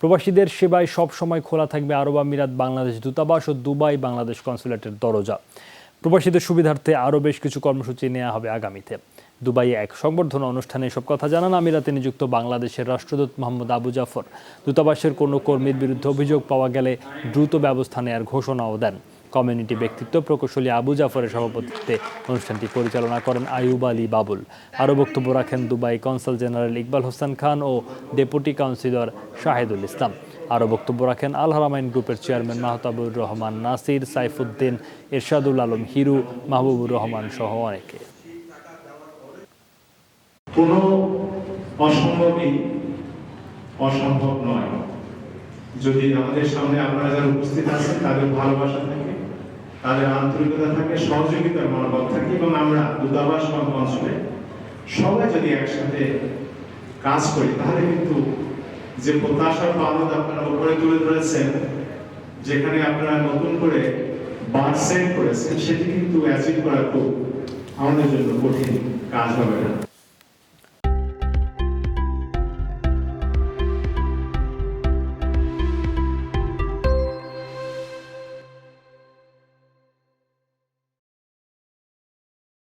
প্রবাসীদের সেবায় সব সময় খোলা থাকবে আরব আমিরাত বাংলাদেশ দূতাবাস ও দুবাই বাংলাদেশ কনসুলেটের দরজা। প্রবাসীদের সুবিধার্থে আরও বেশ কিছু কর্মসূচি নেওয়া হবে আগামীতে। দুবাইয়ে এক সংবর্ধনা অনুষ্ঠানে এসব কথা জানান আমিরাতে নিযুক্ত বাংলাদেশের রাষ্ট্রদূত মোহাম্মদ আবু জাফর। দূতাবাসের কোনো কর্মীর বিরুদ্ধে অভিযোগ পাওয়া গেলে দ্রুত ব্যবস্থা নেওয়ার ঘোষণাও দেন। কমিউনিটি ব্যক্তিত্ব প্রকৌশলী আবু জাফরের সভাপতিত্বে অনুষ্ঠানটি পরিচালনা করেন আয়ুব আলী বাবুল। আরও বক্তব্য রাখেন Dubai consul general Iqbal Hossain Khan ও ডেপুটি কাউন্সিলর শাহেদুল ইসলাম। আরও বক্তব্য রাখেন আল হারামাইন গ্রুপের চেয়ারম্যান মাহতাবুর রহমান নাসির, সাইফুদ্দিন, এরশাদুল আলম হিরু, মাহবুবুর রহমান সহ অনেকে। কোনো অসম্ভবই অসম্ভব নয় যদি আমাদের সামনে আপনারা যারা উপস্থিত আছেন তাদের ভালোবাসা থাকে, তাদের আন্তরিকতা থাকে, সহযোগিতার মনোভাব থাকে এবং আমরা দূতাবাস বা কনসুলেট সবাই যদি একসাথে কাজ করি তাহলে কিন্তু যে প্রত্যাশার পাওনা আপনারা উপরে তুলে ধরেছেন, যেখানে আপনারা নতুন করে বার সেট করেছেন, সেটি কিন্তু অ্যাচিভ করা খুব আমাদের জন্য কঠিন কাজ হবে না।